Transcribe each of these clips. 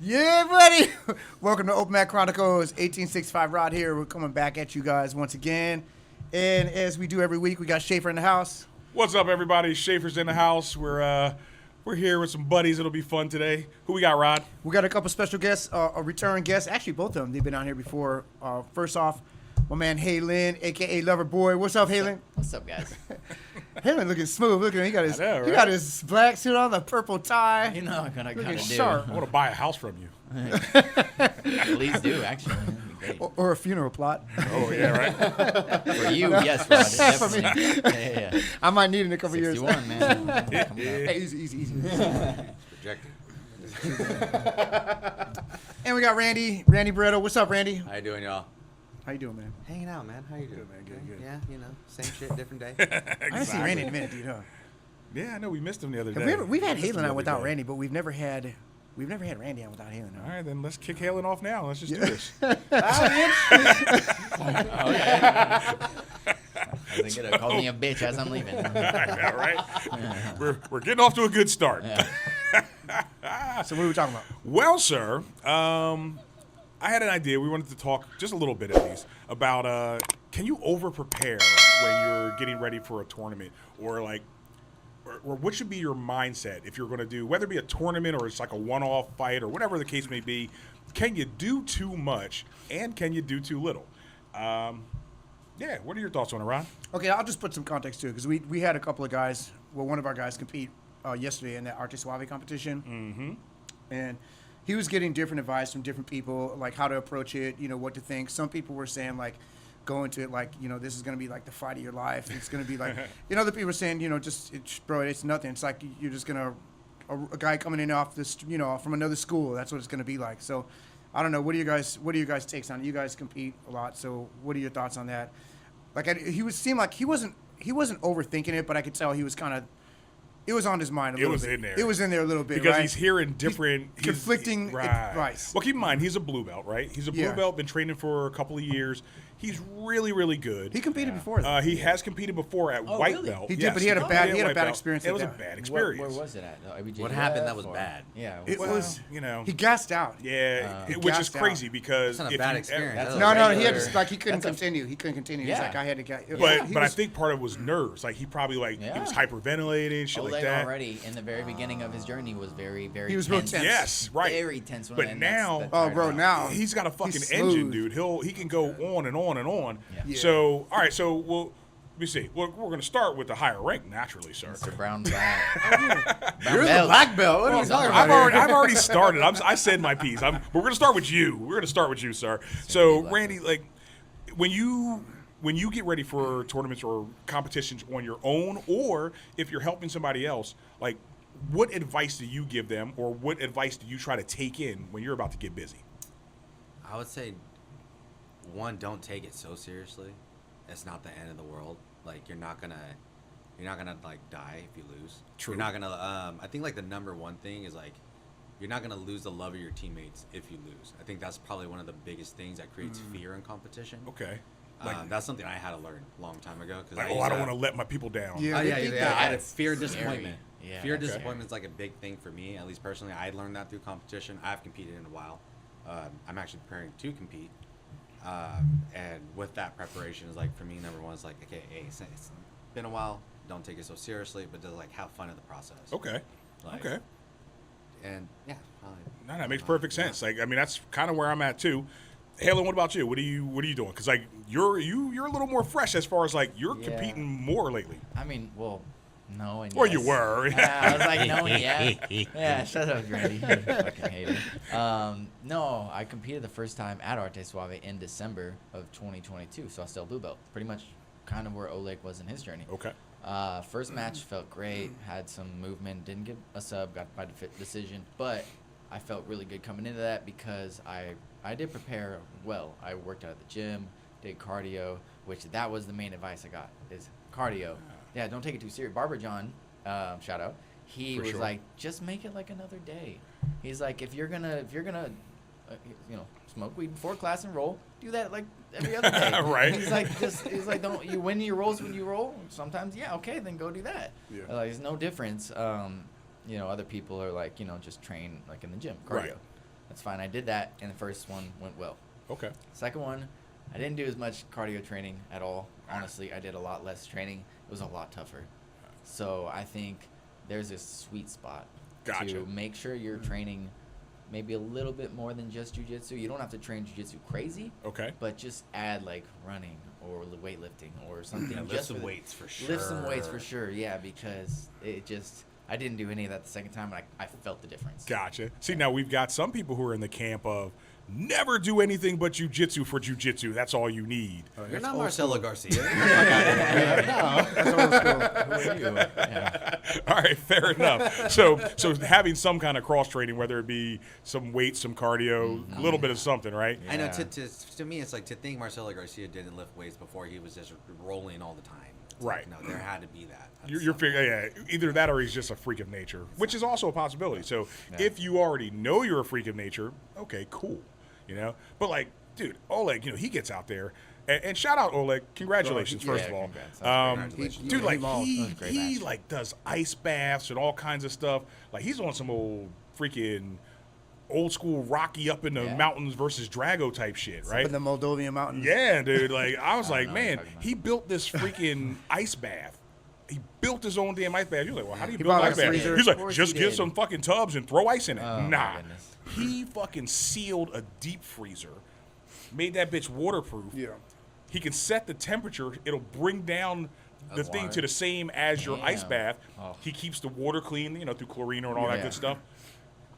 Yeah, buddy. Welcome to Open Mat Chronicles. 1865 Rod here. We're coming back at you guys once again. And as we do every week, we got Schaefer in the house. What's up, everybody? Schaefer's in the house. We're here with some buddies. It'll be fun today. Who we got, Rod? We got a couple special guests, a return guest. Actually, both of them. They've been on here before. First off, my man Halen, a.k.a. Loverboy. What's up, Halen? What's up, guys? Halen looking smooth. Look at him. He got his, I know, he right? got his black suit on, the purple tie. You know, I kind Looking of do. sharp. I want to buy a house from you. Please do, actually. That'd be great. Or a funeral plot. Oh, yeah, right? For you, yes, Rod. Definitely. Yeah. I might need it in a couple years. 61, man. Come on. Hey, easy. Projecting. And we got Randy Bretto. What's up, Randy? How you doing, y'all? How you doing, man? Hanging out, man. How you doing? man. Good. Yeah, you know, same shit, different day. I haven't seen Randy in a minute, dude. Huh? Yeah, I know. We missed him the other Have day. we've had Missed him Halen the on other without day. Randy, but we've never had Randy on without Halen. All right, then let's kick Halen off now. Let's just do this. Oh, yeah. I think it'll call me a bitch as I'm leaving. Yeah, right? We're getting off to a good start. Yeah. So what are we talking about? Well, sir, I had an idea. We wanted to talk just a little bit at least about can you over-prepare when you're getting ready for a tournament, or what should be your mindset if you're going to do, whether it be a tournament or it's like a one-off fight or whatever the case may be. Can you do too much and can you do too little? Yeah, what are your thoughts on it, Ron? Okay, I'll just put some context to it because we had a couple of guys. Well, one of our guys compete yesterday in that Arte Suave competition, and he was getting different advice from different people, like how to approach it, what to think. Some people were saying like, go into it like, this is going to be like the fight of your life. It's going to be like, other people were saying, bro, it's nothing. It's like you're just going to, a guy coming in off this, from another school. That's what it's going to be like. So I don't know. What are you guys takes on it? You guys compete a lot. So what are your thoughts on that? Like seemed like he wasn't overthinking it, but I could tell he was kind of, it was on his mind a little bit. It was in there a little bit, because right? he's hearing different conflicting advice. Well, keep in mind he's a blue belt, right? He's a blue belt, been training for a couple of years. He's really, really good. He competed before. He has competed before at white really? belt. He did, Yes, but he had a bad white belt. experience. It was at a that. bad experience. Where was it at? What happened that was bad? Yeah. It Well, was, he gassed out. Yeah, He which is gassed crazy out. because That's not a if bad you experience. That's That's a No, he had regular- to, he couldn't that's a- continue. He couldn't continue. He's Yeah. like, I had to get. But I think part of it was nerves. Like he probably he was hyperventilating, shit Oleg like that. already in the very beginning of his journey was very, very He was real tense. tense. Yes, right. Very tense. But now- Now He's got a fucking he's engine, smooth. dude. He can go on and on and on. Yeah. So, all right. So, let me see. We're going to start with the higher rank, naturally, sir. Mr. Brown belt. You're the black belt. What are you talking about? I've already started. I said my piece. But we're going to start with you. We're going to start with you, sir. So, Randy, when you get ready for tournaments or competitions on your own, or if you're helping somebody else, what advice do you give them, or what advice do you try to take in when you're about to get busy? I would say, one, don't take it so seriously. It's not the end of the world. You're not gonna die if you lose. True. You're not gonna. I think the number one thing is you're not gonna lose the love of your teammates if you lose. I think that's probably one of the biggest things that creates fear in competition. Okay. That's something I had to learn a long time ago. Cause I don't want to let my people down. Yeah. Oh, yeah, I think I had a that's fear of scary. disappointment. Yeah, Fear of that's disappointment is a big thing for me, at least personally. I learned that through competition. I've competed in a while. I'm actually preparing to compete. And with that preparation is for me, number one is okay, hey, it's been a while. Don't take it so seriously, but just have fun in the process. Okay. Okay. And yeah. No, that makes perfect sense. That's kind of where I'm at too. Halen, what about you? What are you doing? Because you're a little more fresh as far as you're competing more lately. No and Or yes. you were. I was like, no and yeah. Yeah, shut up, Randy. You fucking hater. No, I competed the first time at Arte Suave in December of 2022, so I still blue belt. Pretty much kind of where Oleg was in his journey. Okay. First match felt great, had some movement, didn't get a sub, got by decision, but I felt really good coming into that because I did prepare well. I worked out at the gym, did cardio, which that was the main advice I got is cardio. Yeah, don't take it too serious. Barber John, shout out. He For was sure. like, just make it like another day. He's like, if you're gonna, smoke weed before class and roll, do that every other day. Right. He's like, don't you win your rolls when you roll? Sometimes, yeah, okay, then go do that. Yeah. There's no difference. Other people are just train in the gym, cardio. Right. That's fine. I did that, and the first one went well. Okay. Second one, I didn't do as much cardio training at all. Honestly, I did a lot less training. It was a lot tougher. So I think there's a sweet spot Gotcha. to make sure you're training maybe a little bit more than just jiu-jitsu. You don't have to train jiu-jitsu crazy, Okay. but just add like running or weightlifting or something. Yeah, lift just some for the- weights for sure. Lift some weights for sure, yeah, because it just, I didn't do any of that the second time, and I felt the difference. Gotcha. See, now we've got some people who are in the camp of never do anything but jujitsu for jujitsu. That's all you need. You're not Marcelo Garcia. That's old school. Who are you? Yeah. All right, fair enough. So having some kind of cross training, whether it be some weights, some cardio, a little bit of something, right? I know. Yeah. To me, it's like to think Marcelo Garcia didn't lift weights before he was just rolling all the time. It's Right. Like, no, there had to be that. That's You're something. figuring, yeah, either that or he's just a freak of nature, which is also a possibility. So Yeah. if you already know you're a freak of nature, okay, cool, you know. But like, dude, Oleg, you know, he gets out there, and shout out Oleg, congratulations Yeah, first of all. congrats. That's great. Congratulations. Dude, like mauled. That was a great he match. like does ice baths and all kinds of stuff. Like he's on some old freaking old school Rocky up in the Yeah. mountains versus Drago type shit, right? In the Moldovan mountains. Yeah, dude. Like I was I like, don't know what man, you're talking about. he built this freaking ice bath. He built his own damn ice bath. You're like, well, how do you He build an bought, ice like, a bath? freezer. He's Of like, course just he get did. some fucking tubs and throw ice in it. Oh, my nah, goodness. he fucking sealed a deep freezer, made that bitch waterproof. Yeah. He can set the temperature. It'll bring down the thing water. to the same as your ice Damn. bath. Oh. He keeps the water clean, you know, through chlorine and all that Yeah. good stuff.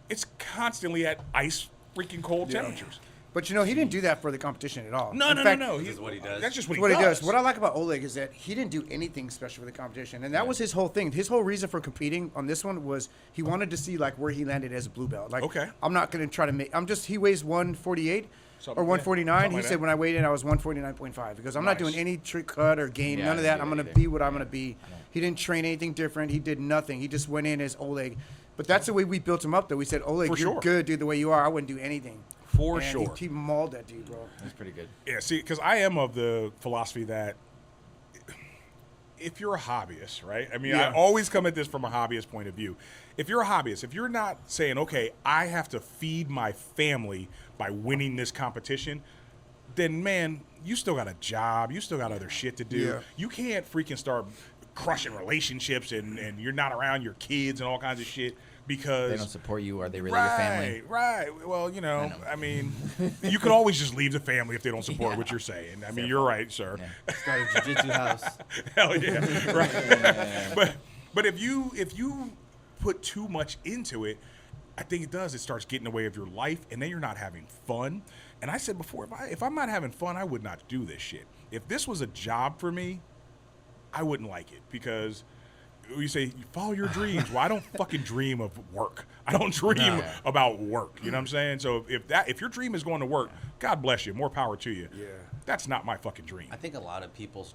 It's constantly at ice freaking cold Yeah. temperatures. But you know, he didn't do that for the competition at all. No, In no, fact, no, no. This is what he does. That's just what, What he does. What I like about Oleg is that he didn't do anything special for the competition, and that Yeah. was his whole thing. His whole reason for competing on this one was he wanted to see like where he landed as a blue belt. Like, Okay. I'm not gonna try to make. I'm just. He weighs 148 Something, or yeah. 149. Something He like said that. when I weighed in, I was 149.5 because I'm not Nice. doing any trick cut or game, Yeah, none of I that. didn't I'm do gonna that be either. what I'm gonna be. He didn't train anything different. He did nothing. He just went in as Oleg. But that's the way we built him up, though. We said, Oleg, For you're sure. good, dude. The way you are, I wouldn't do anything. For And sure. He mauled that dude, bro. That's pretty good. Yeah, see, because I am of the philosophy that if you're a hobbyist, right? I mean, I Yeah. always come at this from a hobbyist point of view. If you're a hobbyist, if you're not saying, okay, I have to feed my family by winning this competition, then man, you still got a job. You still got other shit to do. Yeah. You can't freaking start crushing relationships and you're not around your kids and all kinds of shit because They don't support you. Are they really your family? Right. Well, you know, I mean, you can always just leave the family if they don't support what you're saying. I mean, you're right, sir. Yeah. Start a jiu-jitsu house. Hell yeah. Right. But if you put too much into it, I think it does. It starts getting in the way of your life, and then you're not having fun. And I said before, if I'm not having fun, I would not do this shit. If this was a job for me, I wouldn't like it because you say you follow your dreams. Well, I don't fucking dream of work. I don't dream No. about work. You know what I'm saying? So if your dream is going to work, God bless you. More power to you. Yeah. That's not my fucking dream. I think a lot of people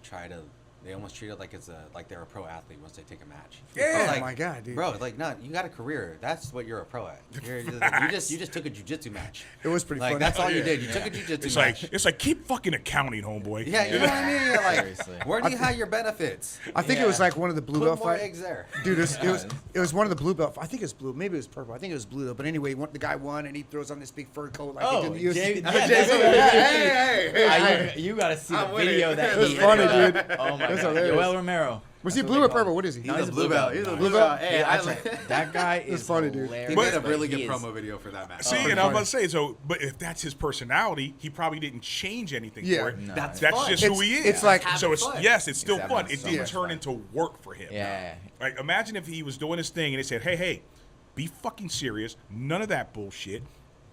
they almost treat it like like they're a pro athlete once they take a match. Yeah. It's Oh like, my God, dude. Bro, like, no, you got a career. That's what you're a pro at. You just took a jiu-jitsu match. It was pretty Like funny. that's all you Yeah. did. You took a jiu-jitsu It's match. like keep fucking accounting, homeboy. Yeah, you know what I mean? You're like, Seriously. where do you have your benefits? I think it was Yeah. like one of the blue Put belt more fights. eggs there. Dude, it was one of the blue belt. I think it was blue. Maybe it was purple. I think it was blue though. But anyway, the guy won, and he throws on this big fur coat like he Oh, did in the UFC. Jay- But yeah, Jason- that's- hey. You gotta see I'm the with video it. that It was he funny, had. dude. Oh my It was god, hilarious. Joel Romero. Was he That's blue what or they call purple? him. What is he? He's No, a blue belt. He's a blue Blue belt. belt? Hey, Yeah, that guy It's is funny, dude. hilarious. He made a but really he good is- promo video for that match. See, pretty and I'm funny. about to say so, but if that's his personality, he probably didn't change anything Yeah. for it. No, That's That's fun. just It's- who he is. it's like- so it's Having fun. yes, it's still He's fun. having It so didn't much turn fun. into work for him. Yeah. Like imagine if he was doing his thing and they said, "Hey, be fucking serious. None of that bullshit.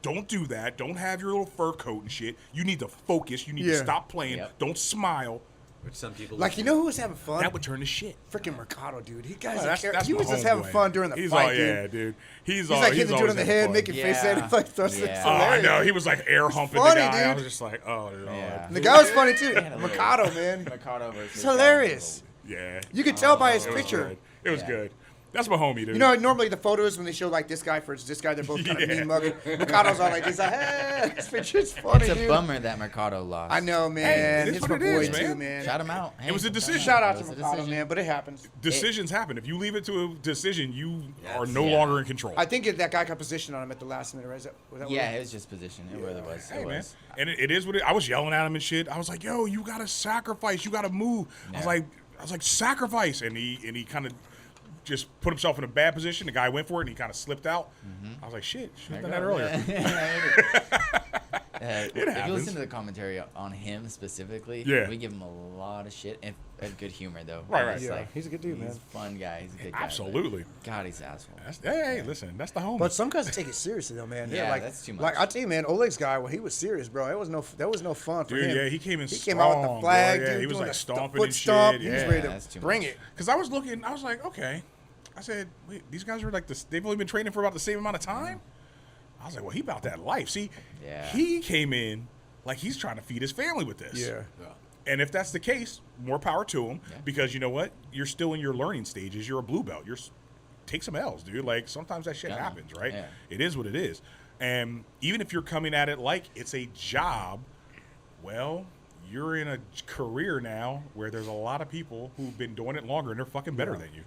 Don't do that. Don't have your little fur coat and shit. You need to focus. You need to Yeah. stop playing. Yep. Don't smile." Which some people Like, you know who was having fun? That would turn to shit. Freaking Mercado, dude. He guys, Oh, that's he was my just having homeboy. fun during the He's fight, all, dude. yeah, dude. He's all, He's like hitting the dude always on the having head, fun. making face Yeah. at him like throws Yeah. it's Oh, I hilarious. know. He was like air humping funny, the guy. I dude. was just like, oh, Lord. Yeah. And the guy was funny too. He had a little- Mercado, man. Mercado versus It's hilarious. Yeah. You could tell by his It was picture. good. It was Yeah. good. That's my homie, dude. You know, normally the photos when they show like this guy versus this guy, they're both kind of mean mugging. Mercado's all like, he's like, hey, this picture's funny, It's a dude. bummer that Mercado lost. I know, Hey, man. it is It's what my it boy is, too, man. man. Shout him out. Hey, It was a decision. Shout out It to was a Mercado, decision. man, but it happens. Decisions happen. If you leave it to a decision, you are Yes. no Yeah. longer in control. I think that guy got positioned on him at the last minute, right? Was that Yeah, it was just position. It really was. Hey, It man. was. And it is what it. I was yelling at him and shit. I was like, "Yo, you gotta sacrifice. You gotta move." I was like, "Sacrifice," and he kind of just put himself in a bad position. The guy went for it, and he kind of slipped out. I was like, "Shit, should have done that earlier." If happens. you listen to the commentary on him specifically, Yeah. we give him a lot of shit and good humor though. Right, right. It's Yeah, he's a good dude, he's man. a fun guy. He's a good guy. but Absolutely. God, he's an asshole. Hey, listen, that's the homie. But some guys take it seriously though, man. Yeah, like, that's too Like much. I tell you, man, Oleg's guy, well, he was serious, bro. That was no fun for Dude, him. yeah, he came in He came out with strong, the flag, bro. Yeah, dude. he was doing like the stomping foot and stomp. shit. He was Yeah. ready to that's too bring much. it. Because I was looking, I was like, okay. I said, wait, these guys are like this. They've only been training for about the same amount of time. I was like, well, he about that life. See, Yeah. he came in like he's trying to feed his family with this. Yeah. And if that's the case, more power to him. Yeah. Because you know what? You're still in your learning stages. You're a blue belt. Take some L's, dude. Like sometimes that shit Yeah. happens, right? Yeah. It is what it is. And even if you're coming at it like it's a job, well, you're in a career now where there's a lot of people who've been doing it longer and they're fucking better than you.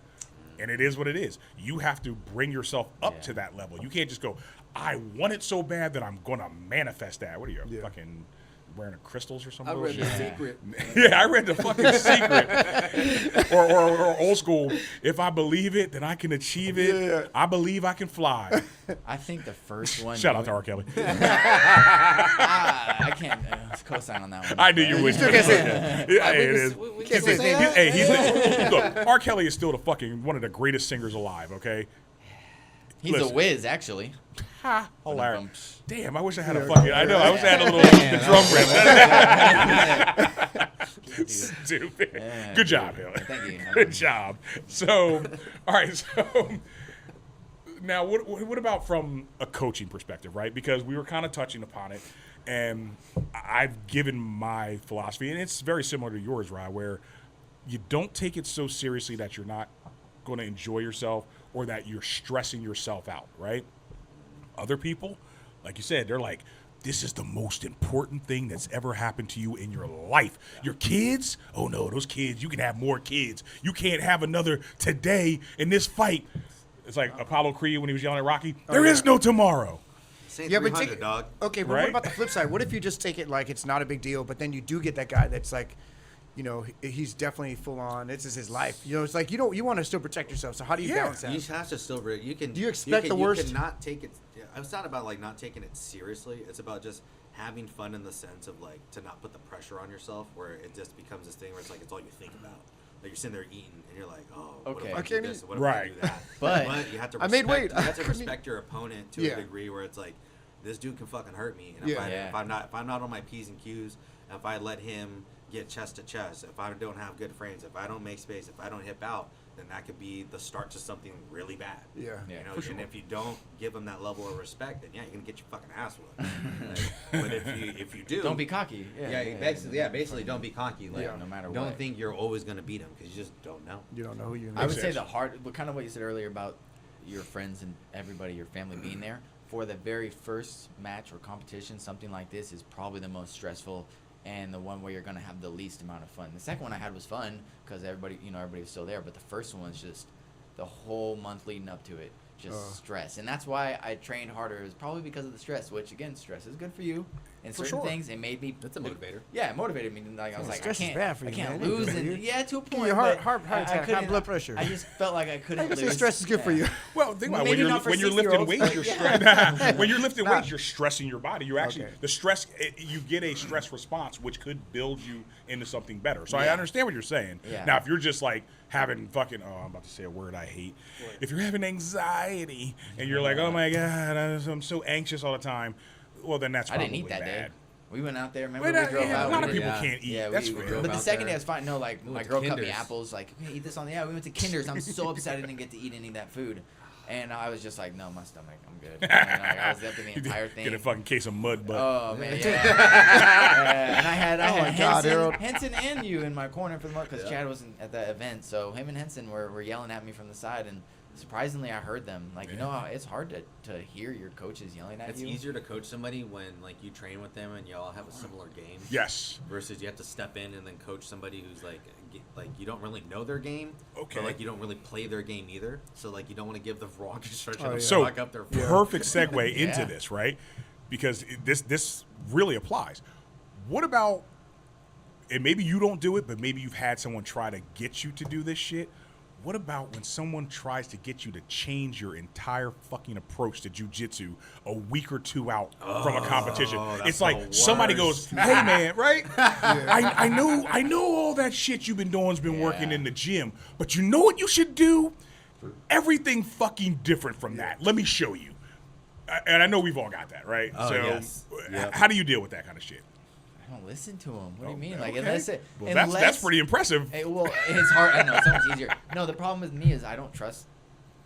And it is what it is. You have to bring yourself up Yeah. to that level. You can't just go, I want it so bad that I'm going to manifest that. What are you, Yeah. fucking wearing a crystals or something? I read The Yeah. Secret. Yeah, I read The fucking Secret. or old school, if I believe it, then I can achieve it. Yeah. I believe I can fly. I think the first one. Shout out to R. Kelly. I can't co-sign on that one. I knew you would. still can't say Yeah, hey, it is. We Can't can say say that. that. Hey, look, R. Kelly is still the fucking one of the greatest singers alive, okay? He's Listen. a whiz, actually. Ha, hilarious. Bum. Damn, I wish I had a fucking, I know, I wish I had a little the drum rip. Stupid. Yeah, Good job, dude. Haley. Thank you. Good job. So, all right, so now what about from a coaching perspective, right? Because we were kind of touching upon it, and I've given my philosophy, and it's very similar to yours, Rye, where you don't take it so seriously that you're not going to enjoy yourself or that you're stressing yourself out, right? Other people, like you said, they're like, this is the most important thing that's ever happened to you in your life. Your kids? Oh no, those kids, you can have more kids. You can't have another today in this fight. It's like Apollo Creed when he was yelling at Rocky. There is no tomorrow. Say Yeah, but 300, take, dog. okay, but Right? what about the flip side? What if you just take it like it's not a big deal, but then you do get that guy that's like, you know, he's definitely full on. This is his life. You know, it's like you want to still protect yourself. So how do you Yeah. balance that? You have to still. You can. Do you expect the worst? You cannot take it. It's not about like not taking it seriously. It's about just having fun in the sense of like to not put the pressure on yourself, where it just becomes this thing where it's like it's all you think about. Like you're sitting there eating, and you're like, oh, what Okay. if I I do can't this? eat. What if I Right. do that? But you have to. I made Respect, weight. You have I to couldn't respect your opponent to Yeah. a degree where it's like, this dude can fucking hurt me, and Yeah. if I'm not on my P's and Q's, if I let him get chest to chest, if I don't have good frames, if I don't make space, if I don't hip out, then that could be the start to something really bad. Yeah. Yeah, You know, for sure. and if you don't give him that level of respect, then yeah, you're gonna get your fucking ass whooped. Like, but if you do, Don't be cocky. basically don't be cocky. Like, Yeah. No matter don't what. think you're always gonna beat him because you just don't know. You don't know who you're. I would Makes say sense. the hard, but kind of what you said earlier about your friends and everybody, your family being there for the very first match or competition. Something like this is probably the most stressful and the one where you're gonna have the least amount of fun. The second one I had was fun because everybody was still there, but the first one was just the whole month leading up to it, just stress, and that's why I trained harder. Is probably because of the stress, which again, stress is good for you in For certain sure. things. It made me. That's a motivator. Yeah, it motivated me. Like I was like, stress I is can't, bad for I you, can't man. It lose, ain't good and for you. yeah, to a point. your heart but attack, high couldn't- blood pressure. I just felt like I couldn't I can say lose. stress is good for you. Well, think about it. Maybe not for When you're lifting 6-year-olds, weights, you're when you're lifting weights, you're stressing your body. You're actually Okay. the stress. You get a stress response, which could build you into something better. So I Yeah. understand what you're saying. Yeah. Now, if you're just like having fucking, I'm about to say a word I hate. If you're having anxiety and you're like, oh my god, I'm so anxious all the time. Well, then that's I probably didn't eat that bad. day. We went out there. Remember, But we drove out. a lot we of did- people yeah. can't eat. Yeah, That's we fair. drove But But the out second there. day was fine. No, like We my went to girl cut me Kinder's. apples. Like, okay, eat this on the. Yeah, we went to Kinder's. I'm so upset I didn't get to eat any of that food, and I was just like, no, my stomach, I'm good. And I was up in the entire thing. Get a fucking case of mud, but Oh man, yeah. Yeah, and I had Oh my God, Harold. Henson and you in my corner for the most because Chad wasn't at that event, so him and Henson were yelling at me from the side, and surprisingly, I heard them. Like, you know how it's hard to hear your coaches yelling at It's you. easier to coach somebody when like you train with them and y'all have a similar game. Yes. Versus you have to step in and then coach somebody who's like you don't really know their game. Okay. But like you don't really play their game either. So like you don't want to give the wrong instruction. yeah. So fuck up their floor. perfect segue into Yeah. this, right? Because this really applies. What about, and maybe you don't do it, but maybe you've had someone try to get you to do this shit. What about when someone tries to get you to change your entire fucking approach to jiu-jitsu a week or two out from a competition? that's It's like the somebody worst. goes, "Hey man, right? I know all that shit you've been doing's been working Yeah. in the gym, but you know what you should do? Everything fucking different from that. Let me show you." And I know we've all got that, right? Oh, so yes. Yep. how do you deal with that kind of shit? I don't listen to them. What do you mean? Like, Okay. unless it, Well, that's pretty impressive. Well, it's hard. I know it's so much easier. No, the problem with me is I don't trust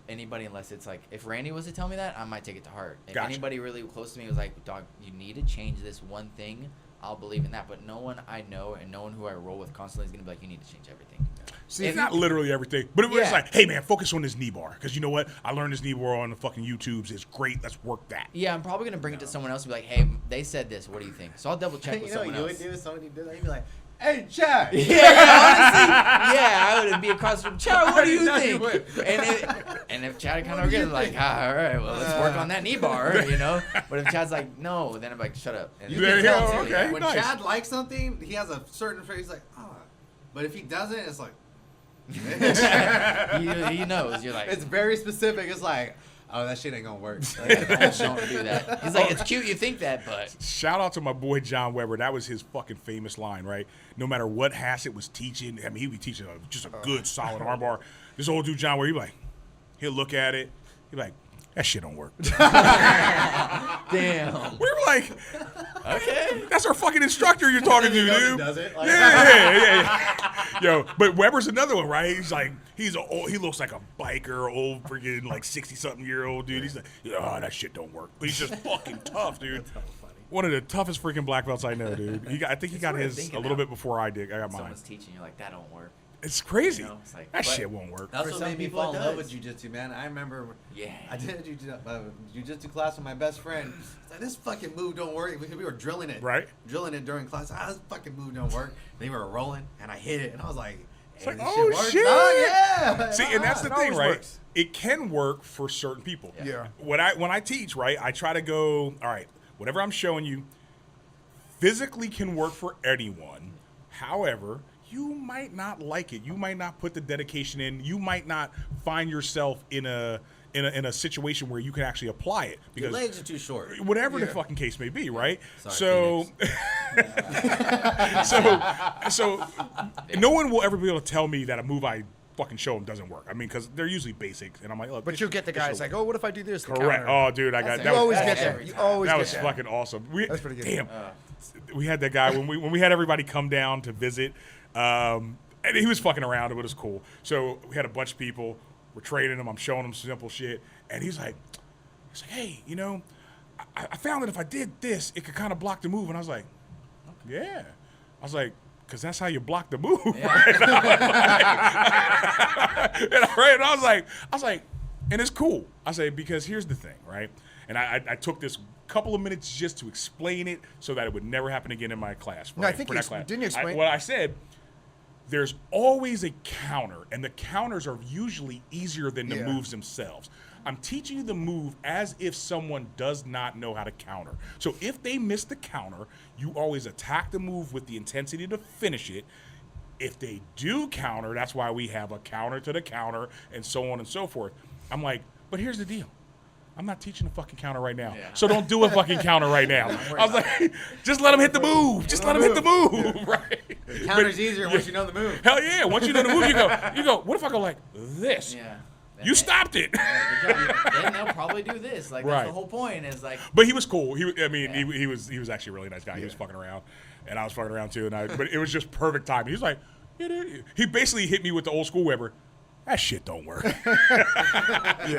anybody unless it's like if Randy was to tell me that, I might take it to heart. If Gotcha. anybody really close to me was like, "Dog, you need to change this one thing," I'll believe in that. But no one I know and no one who I roll with constantly is gonna be like, "You need to change everything." See, It's not literally everything, but it was Yeah. like, "Hey man, focus on this knee bar because you know what? I learned this knee bar on the fucking YouTubes. It's great. Let's work that." Yeah, I'm probably gonna bring it to someone else and be like, "Hey, they said this. What do you think?" So I'll double check with You know what someone you would else. do if somebody did that? You'd be like, "Hey, Chad." Yeah, honestly, yeah, I would be across from Chad. What do you No, you think? would. And if Chad kind of agrees, like, all right, well, let's work on that knee bar, you know. But if Chad's like, no, then I'm like, shut up. And You There can you tell go, too. okay, When nice. Chad likes something, he has a certain phrase like, "Oh," but if he doesn't, it's like he knows. You're like, it's very specific. It's like, "Oh, that shit ain't gonna work." don't do that. He's like, it's cute you think that, but Shout out to my boy John Weber. That was his fucking famous line, right? No matter what Hassett was teaching, I mean, he'd be teaching just a good, solid armbar. This old dude John Weber, he'll look at it, he'd be like, "That shit don't work." damn. We were like, Okay. "That's our fucking instructor you're talking to, He dude." does it. Like, Yeah. Yo, but Weber's another one, right? He's like, he looks like a biker, old freaking like 60-something-year-old dude. He's like, "Oh, that shit don't work." But he's just fucking tough, dude. One of the toughest freaking black belts I know, dude. I think he got what I'm his a thinking little now. bit before I did. I got mine. Someone's teaching you like that don't work. It's crazy. You know, it's like, that but- shit won't work. That's For what some made me people fall it in love does. with jujitsu, man. I remember Yeah. I did a jiu-jitsu class with my best friend. It's like, "This fucking move don't work." We were drilling it. Right. Drilling it during class. "Ah, this fucking move don't work." Then we were rolling, and I hit it, and I was like, "Hey, like, this oh, shit works, shit. dog. Yeah." See, and that's the it thing, always right? works. It can work for certain people. Yeah. When I teach, right, I try to go, all right, whatever I'm showing you physically can work for anyone. However, you might not like it. You might not put the dedication in. You might not find yourself in a situation where you can actually apply it Your because legs are too short. whatever the Yeah. fucking case may be, right? Sorry, So no one will ever be able to tell me that a move I fucking show them doesn't work. I mean, because they're usually basics, and I'm like, look. But this- you'll get the this guys shit like, work. "Oh, what if I do this?" The Correct. counter. Oh, dude, I got That's that. You Was, always That's get that. every You time. always that get was that. fucking awesome. That's pretty good. Damn. We had that guy when we had everybody come down to visit, and he was fucking around. It was cool. So we had a bunch of people. We're training him. I'm showing him simple shit, and he's like, "Hey, you know, I found that if I did this, it could kind of block the move." And I was like, "Yeah." I was like, "Cause that's how you block the move." Right? And I was like, and it's cool. I say, because here's the thing, right? And I took this couple of minutes just to explain it so that it would never happen again in my class. No, I right, think for you that class. didn't you explain- What I said, there's always a counter, and the counters are usually easier than the Yeah. moves themselves. I'm teaching you the move as if someone does not know how to counter. So if they miss the counter, you always attack the move with the intensity to finish it. If they do counter, that's why we have a counter to the counter and so on and so forth. I'm like, but here's the deal. I'm not teaching a fucking counter right now. Yeah. So don't do a fucking counter right now. I was like, just let him hit the move. Just let him hit the move, right? The counter's easier once you know the move. Hell yeah. Once you know the move, you go, what if I go like this? Yeah. You stopped it. Yeah, good job. Then they'll probably do this. Like Right. that's the whole point. Is like But he was cool. He Yeah. was actually a really nice guy. He was fucking around, and I was fucking around too. But it was just perfect timing. He was like, he basically hit me with the old school Weber. That shit don't work.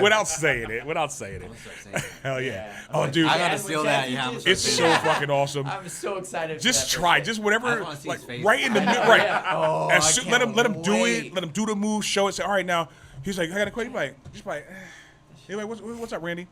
Without saying it. I'm gonna start saying that. Hell yeah. Yeah. Oh, dude, I gotta Yeah, steal with that. Jazzy Yeah, I'm too. gonna it's start so saying that. fucking awesome. I'm so excited. for Just that try. first Just I whatever. wanna see Like his face. right in the I know, right. yeah. Oh, As I soon- can't let him do it. wait. Let him do the move. Show it. Say, all right, now He's like, I got a question. He's like, what's up, Randy?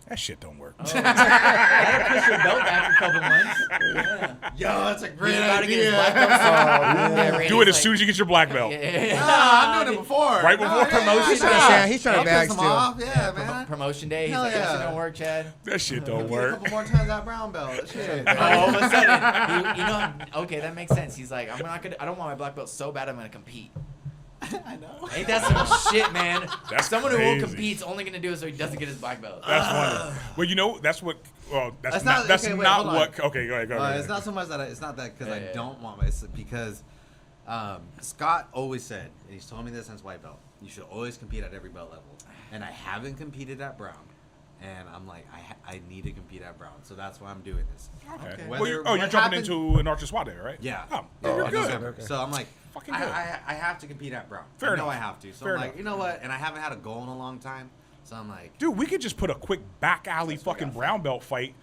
That shit don't work. I had to push your belt back a couple months. Yeah. Yo, that's a great He's about to get his idea. black belt. Yeah, Randy's Do it as like- soon as you get your black belt. Yeah. I'm doing it before. Right before promotion He's day. trying to I'll bag piss him still. off. Yeah, man. Promotion day. He's Hell like, that shit yeah. don't work, Chad. That shit don't Get a work. couple more times that brown belt. Shit. All of a sudden, you know, okay, that makes sense. He's like, I don't want my black belt so bad I'm gonna compete. I know. Ain't that some shit, man? That's Someone who crazy. will compete's only gonna do it so he doesn't get his black belt. That's funny. Well, you know, that's what. Well, that's That's not. not- That's okay, wait, not hold on. what. Okay, go ahead. Go ahead. It's not so much that it's not that because Yeah, I yeah. don't want my. It's because Scott always said, and he's told me this since white belt. You should always compete at every belt level, and I haven't competed at brown, and I'm like, I need to compete at brown, so that's why I'm doing this. Okay. Okay. Well, you're jumping happened- into an Archer SWAT day, right? Yeah. Oh, you're in good. December. Okay. So I'm like, Fucking good. I have to compete at brown. Fair I know enough. I have to. So Fair I'm like, enough. you know what? And I haven't had a goal in a long time, so I'm like, Dude, we could just put a quick back alley fucking brown belt fight,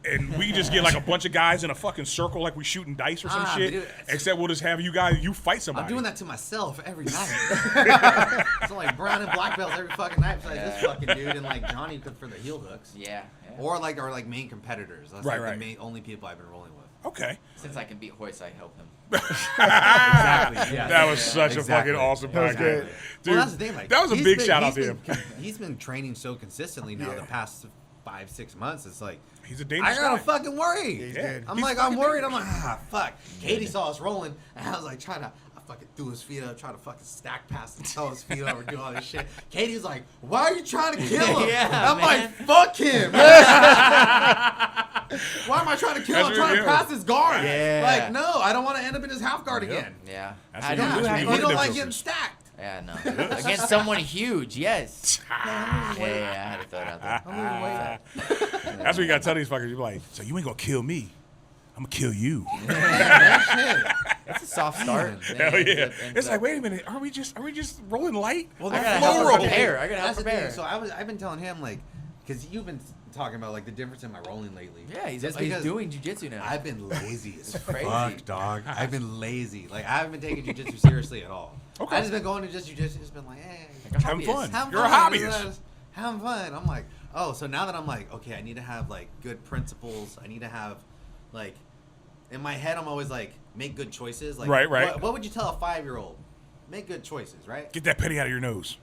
and we can just get like a bunch of guys in a fucking circle like we shooting dice or some shit. dude, Except we'll just have you fight somebody. I'm doing that to myself every night. So like brown and black belts every fucking night besides this fucking dude and like Johnny for the heel hooks. Yeah. yeah. Or like our like main competitors. That's Right, like right. the only people I've been rolling with. Okay. Since I can beat Hoist, I help him. Exactly. Yeah. That was such Exactly. a fucking awesome That was podcast. good. Dude, Well, that's the thing. Like, that was a he's big been- shout out he's to him. been- He's been training so consistently now the past 5-6 months. It's like He's a I dangerous gotta guy. fucking worry. He's Yeah. good. I'm He's like, I'm fucking worried. I'm like, fuck. Katie saw us rolling, and I was like, I fucking threw his feet up, trying to fucking stack past and throw his feet over, do all this shit. Katie was like, why are you trying to kill him? Yeah, I'm man. like, fuck him. Why am I trying to kill him? I'm That's trying to what- pass his guard. Yeah. Like, no, I don't want to end up in his half guard Yep. again. Yeah. That's I what do you do. have That's You what one. don't them like jokers. getting stacked. Yeah, no. Against someone huge, yes. Yeah, I had to throw it out there. That's what you gotta tell these fuckers. You're like, so you ain't gonna kill me. I'm gonna kill you. That's a soft start. Hell yeah. It's like, wait a minute, are we just rolling light? Well, Like I gotta flow help roll. prepare. I gotta help That's the thing. prepare. So I've been telling him like, because you've been talking about like the difference in my rolling lately. Yeah, he's Just he's because doing jujitsu now. I've been lazy as crazy. fuck, dog. I've been lazy. Like I haven't been taking jujitsu seriously at all. Okay. I just been going to just jujitsu. Just been like, hey, Like a Having hobbyist. fun. have You're a fun. hobbyist. Having fun. I'm like, oh, so now that I'm like, okay, I need to have like good principles. I need to have like, in my head, I'm always like, make good choices. Like, Right, right. What would you tell a 5-year-old? Make good choices, right? Get that penny out of your nose.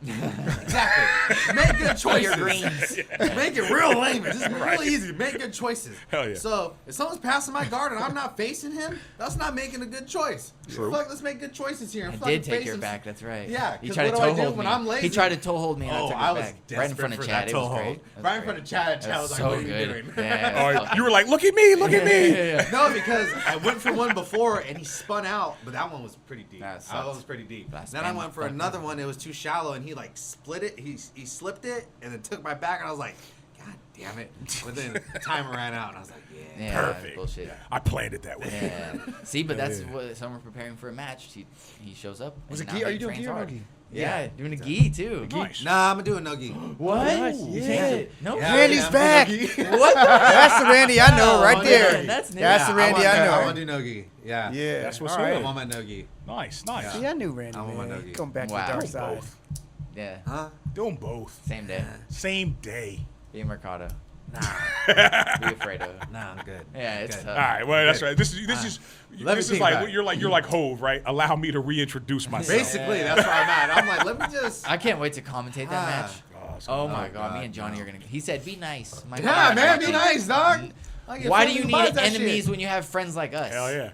Exactly. Make good Or your choices. greens. Make it real lame. It's just Right. really easy. Make good choices. Hell yeah. So if someone's passing my guard and I'm not facing him, that's not making a good choice. True. Fuck, let's make good choices here. And I fucking did take face your him. back. That's right. Yeah, He 'cause tried to what do I toe do hold when me. I'm He lazy? tried to toe hold me, and I took his I was back desperate right in front of for Chad. that It toe was hold. great. It was Right in great. front of Chad. Chad It was like, so what are you good. doing? Yeah, You were like, look at me, look at me. yeah. No, because I went for one before and he spun out, but that one was pretty deep. That That one sucks. was pretty deep. That Then I spin went for fucked another me. one. It was too shallow, and he like split it. He slipped it, and then took my back, and I was like, God damn it! But then timer ran out, and I was like, Yeah. Yeah, Perfect. bullshit. I planned it that way. Yeah. See, but that's Yeah. what someone preparing for a match. He shows up. Was and it now gi? Are he you doing trains gi or no hard. gi? Yeah, doing a gi too. Nice. Nah, I'm gonna do a no-gi. What? Nice, You yeah. changed it? No. Yeah, Randy's I'm back. doing no-gi. What? That's the Randy I know right Oh, there. yeah, that's new. That's the Randy I I know. want to do no-gi. Yeah. Yeah, That's what's all right. up. I'm on my no-gi. Nice, nice. See, I knew Randy. I want my Man. no-gi. Come back Wow. to the dark Do 'em side. both. Yeah. Huh? Do them both. Same day. Same day. Be Mercado. Nah. Be afraid of. Nah, I'm good. Yeah, it's Good. tough. All right, well that's Good. right. This is Let me this is think like about it. you're like Hove, right? Allow me to reintroduce myself. Basically, that's where I'm at. I'm like, let me just. I can't wait to commentate that match. Oh, it's Oh gonna- my god, me God, and Johnny no. are gonna. He said, "Be nice." My Yeah, God, man, be Johnny. nice, dog. I get Why do fucking you buys need that enemies shit. when you have friends like us? Hell yeah.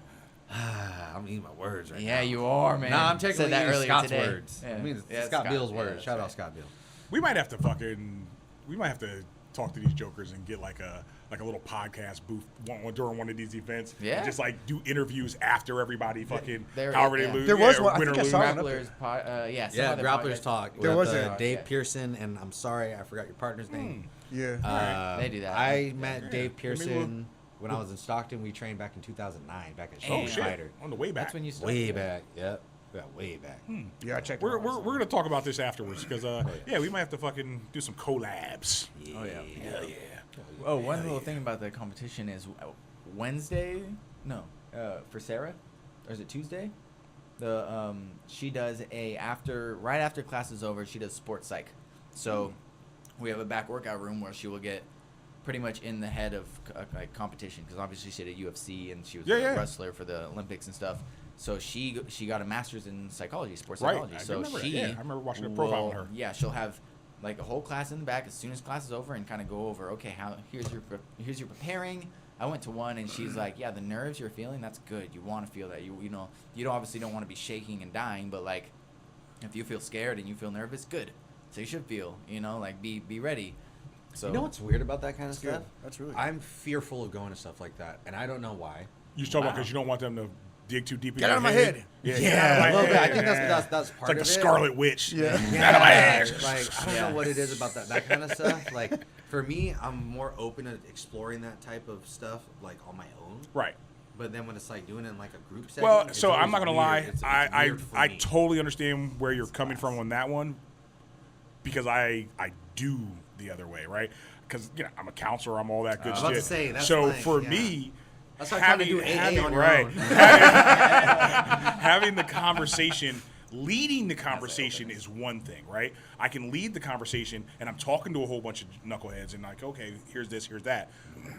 I'm eating my words right now. Yeah, you are, man. Nah, I'm Said technically that using earlier Scott's today. words. Yeah. I mean, Yeah, Scott Beal's yeah, words. that's Shout right. out Scott Beal. We might have to talk to these jokers and get like a little podcast booth during one of these events. Yeah. And just like do interviews after everybody fucking There- however they yeah. lose. There was yeah, one- I win or think I lose. saw one. Grapplers, yeah, some Yeah, other Grapplers podcast. Talk. There with, was a- Dave yeah. Pearson, and I'm sorry, I forgot your partner's name. Yeah. They do that. I met Yeah. Dave I Pearson mean, when I was in Stockton. We trained back in 2009, back at Oh Shane shit! Fighter. On the way back. That's when you started. Way back. Yep. Yeah, way back. Yeah, I checked. We're gonna talk about this afterwards because yeah, we might have to fucking do some collabs. Oh yeah. Hell yeah. Oh, one little thing about the competition is Wednesday. No, for Sarah, or is it Tuesday? She does right after class is over, she does sports psych. So we have a back workout room where she will get pretty much in the head of like competition, because obviously she did a UFC and she was a wrestler for the Olympics and stuff. So she got a master's in psychology, sports psychology. I So remember that. she I remember watching a profile on her. Yeah, she'll have like a whole class in the back as soon as class is over and kind of go over, okay, here's your preparing. I went to one and she's like, yeah, the nerves you're feeling, that's good. You want to feel that. You know, you obviously don't want to be shaking and dying, but like if you feel scared and you feel nervous, good. So you should feel, like be ready. So You know what's weird about that kind of That's good. stuff? That's really I'm fearful of going to stuff like that, and I don't know why. You talking about because you don't want them to dig too deep in Get your out of my head. Yeah, Yeah, a little bit. I think man. that's It's part like of the it. Scarlet Witch. Yeah. Out of my head. Like I don't Yeah. know what it is about that kind of stuff. Like for me, I'm more open to exploring that type of stuff like on my own. Right. But then when it's like doing it in like a group setting, Well, it's so I'm always not gonna weird. lie. It's I weird for me. totally understand where you're coming from on that one, because I do the other way, right? Because I'm a counselor. I'm all that good I was shit. about to say, that's so like, for yeah. me, That's like trying to do AA on your right, own. having the conversation, leading the conversation is one thing, right? I can lead the conversation, and I'm talking to a whole bunch of knuckleheads, and like, okay, here's this, here's that,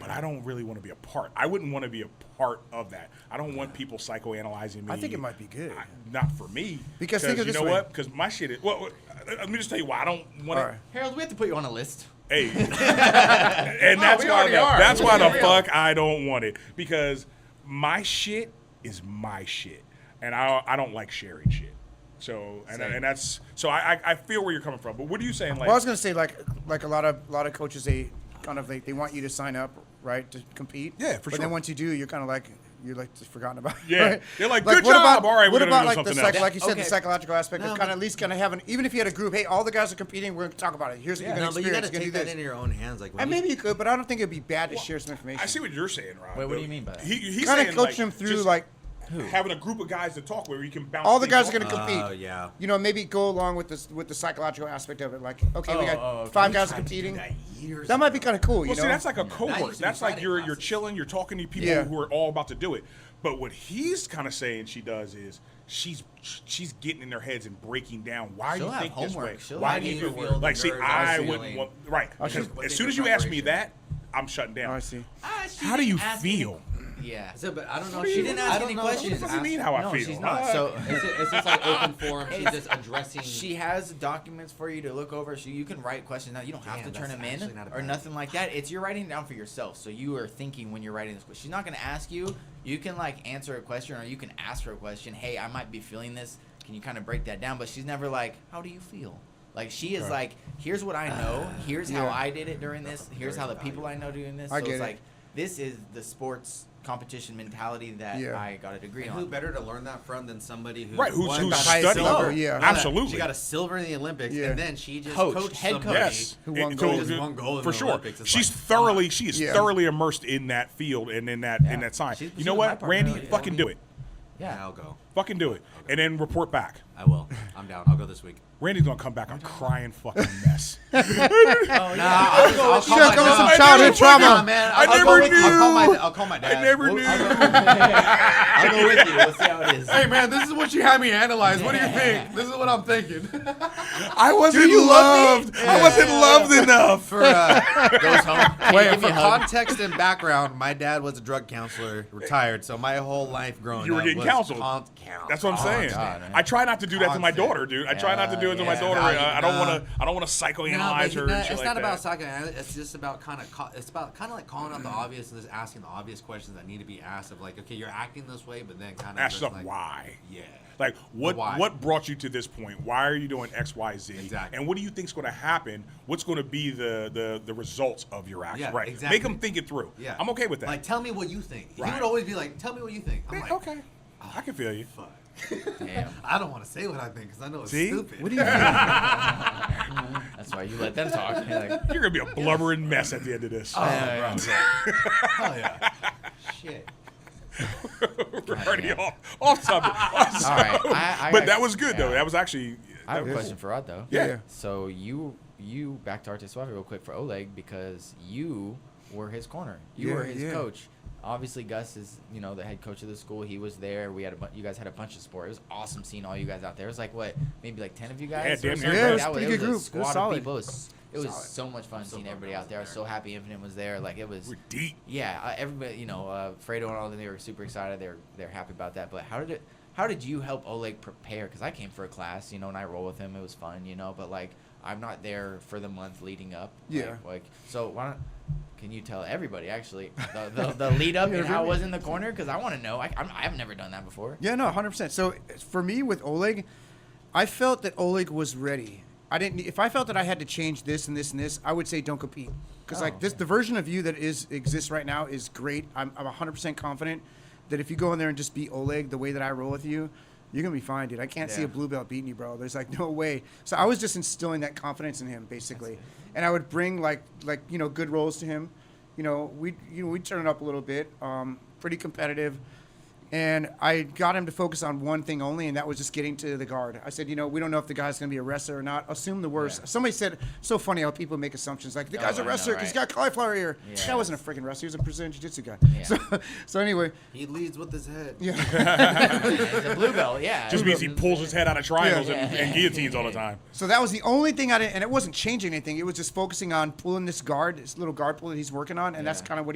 but I don't really want to be a part. I wouldn't want to be a part of that. I don't want people psychoanalyzing me. I think it might be good. Not for me. Because think of you this know way. what? Because my shit is. Well, let me just tell you why I don't want All to. right. Harold, we have to put you on a list. Hey, and that's we why. already are. That's why the Real. fuck I don't want it, because my shit is my shit, and I don't like sharing shit. So and that's so I feel where you're coming from. But what are you saying? Like, Well, I was gonna say like a lot of coaches, they kind of they want you to sign up, right, to compete. Yeah, for But sure. then once you do, you're kind of like just forgotten about. Yeah. Right? They're like, "Good what job. About, All right, we're what gonna about do like something the else." like you said, Okay. the psychological aspect No, of kind but- of at least kind of having, even if you had a group, hey, all the guys are competing, we're gonna talk about it. Here's what you're No, gonna but you experience. got to You're take gonna that do into this. your own hands. Like when And you- maybe you could, but I don't think it'd be bad to share some information. I see what you're saying, Rob. Wait, what do you mean by that? He's Kind saying of coach like, them through just like having a group of guys to talk with, where you can bounce. all the things guys are off. gonna compete. Oh, yeah. Maybe go along with the psychological aspect of it. Like, okay, we got okay. 5 guys tried to do competing. that years That might be kind of cool. Well, see, that's like a That cohort. used to be That's like Friday you're classes. chilling, you're talking to people Yeah. who are all about to do it. But what he's kind of saying she does is she's getting in their heads and breaking down. Why She'll do you have think this homework. way? She'll Why have do you paperwork. feel Feel the like? See, nerves I are wouldn't feeling. want right. Oh, she's- Because as soon as you ask me that, I'm shutting down. Oh, I see. How do you feel? Yeah. So, but I don't know. She didn't ask I don't any know. questions. What the fuck do you mean how I no, feel? she's not. So It's just like open forum. She's just addressing. she has documents for you to look over, so you can write questions. Now you don't have Damn, to turn that's them in actually not a or bad nothing like that. It's you're writing it down for yourself, so you are thinking when you're writing this. She's not going to ask you. You can like answer a question, or you can ask her a question. Hey, I might be feeling this. Can you kind of break that down? But she's never like, how do you feel? Like she is like, here's what I know. Here's how Yeah. I did it during this. Here's how the people I know doing this. I So get it's it. like this is the sports competition mentality that Yeah. I got a degree And on. who better to learn that from than somebody who Right, who's won the studied. highest silver. Oh, yeah. Absolutely. She got a silver in the Olympics, Yeah. and then she just Coach, coached head coach. somebody Yes, Who won It- gold. Just won gold in for the sure. Olympics. It's She's like, thoroughly, she is Yeah. thoroughly immersed in that field and in that science. She's You know pursuing my what, part, Randy? really. Fucking do it. Yeah, I'll go. Fucking do it, and then report back. I will. I'm down. I'll go this week. Randy's gonna come back. I'm crying fucking mess. I'll She'll call my come with some dad. childhood trauma. Nah, man, I I'll never go with you. knew. I'll call my dad. I never We'll- knew. I'll go with you. We'll see how it is. Hey man, this is what you had me analyze. What do you think? This is what I'm thinking. I wasn't you love loved. I wasn't loved enough. For wait, for context and background, my dad was a drug counselor, retired. So my whole life growing You were up getting was counseled. count. That's what I'm saying. God, man. I try not to do that to my Constant. daughter, dude. I try not to do it to my Yeah. daughter. Nah, I don't nah. want to. I don't want to psychoanalyze her. And shit It's like not that. about psychoanalysis. It's just about it's about kind of like calling out the obvious and just asking the obvious questions that need to be asked. Of like, okay, you're acting this way, but then kind of Ask just yourself like, why. Yeah. Like what why. what brought you to this point? Why are you doing X, Y, Z? Exactly. And what do you think's going to happen? What's going to be the results of your action? Yeah, right. exactly. Make them think it through. Yeah. I'm okay with that. Like, tell me what you think. He Right. would always be like, tell me what you think. I'm like, okay. I can feel you. fuck. Damn. I don't want to say what I think because I know it's See? stupid. What do you think? That's why you let them talk. You're like, You're gonna be a blubbering mess at the end of this. yeah. Hell yeah. Shit. We're already off topic. I'm sorry. right, I but got- that was good though. yeah. That was actually. I have that a was- question for Rod though. Yeah. So you back to Arte Suave real quick for Oleg because you were his corner. You Yeah, were his yeah. coach. obviously Gus is, the head coach of the school. He was there. We had you guys had a bunch of support. It was awesome seeing all you guys out there. It was like maybe like 10 of you guys. Yeah, or damn something. near. Yeah, it was That a pretty good a group. It was squad of solid. people. It was Solid. so much fun seeing everybody out there. I was so happy Infinite was there. Like it was. We're deep. Yeah, everybody, Fredo and all of them, they were super excited. They're happy about that. But how did you help Oleg prepare? Because I came for a class, and I roll with him. It was fun, but like I'm not there for the month leading up. Yeah. So why don't? Can you tell everybody actually the lead up and how it was in the corner? Because I want to know. I've never done that before. Yeah, no, 100%. So for me with Oleg, I felt that Oleg was ready. If I felt that I had to change this and this and this, I would say don't compete. Because the version of you that exists right now is great. I'm 100% confident that if you go in there and just beat Oleg the way that I roll with you, you're going to be fine, dude. I can't see a blue belt beating you, bro. There's like no way. So I was just instilling that confidence in him, basically. And I would bring like good rolls to him. We'd turn it up a little bit, pretty competitive. And I got him to focus on one thing only, and that was just getting to the guard. I said, we don't know if the guy's going to be a wrestler or not. Assume the worst. Yeah. Somebody said, so funny how people make assumptions. Like, the guy's a wrestler because he's got cauliflower ear. Yeah. That guy wasn't a freaking wrestler. He was a Brazilian Jiu-Jitsu guy. Yeah. So anyway. He leads with his head. Yeah. The blue belt, yeah. Just means he pulls his head out of triangles Yeah. and guillotines all the time. So that was the only thing I didn't, and it wasn't changing anything. It was just focusing on pulling this little guard pull that he's working on, and that's Yeah. kind of what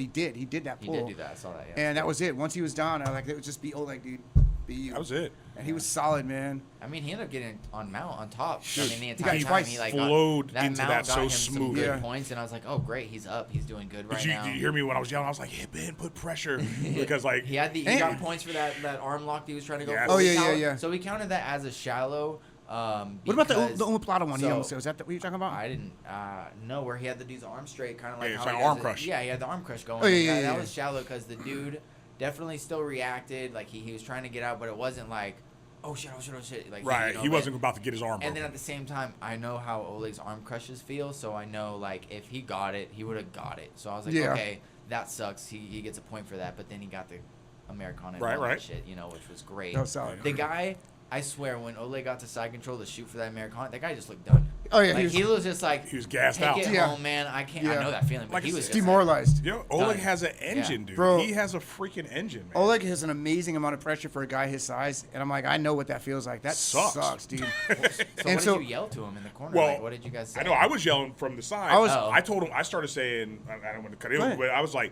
he did. He did that He pull. did do that. I saw that. Yeah. And that was it. Once he was down, I was like, it would just be Oleg, dude. Be you. That was it. And he was solid, man. I mean, he ended up getting on mount on top. Dude, I mean, the he entire got time twice. he like Flowed that into mount that got so him some smooth. good Yeah. points, and I was like, oh great, he's up, he's doing good right Did you now. hear me when I was yelling? I was like, "Yeah, Ben, put pressure," because like He had he And- got points for that arm lock that he was trying to go Yes. for. Oh, We yeah, count- yeah. So we counted that as a shallow. What about the omoplata one? so- he almost said. Was that what you're talking about? I didn't know where he had the dude's arm straight, kind of like Yeah, it's how like he does arm it. crush. Yeah, he had the arm crush going. Oh, yeah, that yeah. was shallow because the dude definitely still reacted. Like he was trying to get out, but it wasn't like, oh shit. Like right, he but- wasn't about to get his arm And then broken. at the same time, I know how Oleg's arm crushes feel, so I know like if he got it, he would have got it. So I was like, Yeah. okay, that sucks. He gets a point for that, but then he got the Americana and Right, all right. that shit, which was great. That was solid. The guy, I swear, when Oleg got to side control to shoot for that Americana, that guy just looked done. Oh, yeah, like, he was just like, he was gassed take out. it Yeah. home, man. I can't. Yeah. I know that feeling, but Like he I was said, just Demoralized. Yo, Oleg Done. has an engine, dude. Bro. He has a freaking engine, man. Oleg has an amazing amount of pressure for a guy his size, and I'm like, I know what that feels like. That Sucks. dude. So And what so- did you yell to him in the corner? Well, Like, what did you guys say? I know I was yelling from the side. I was- Oh. I told him. I started saying. I don't want to cut Go in, ahead. but I was like,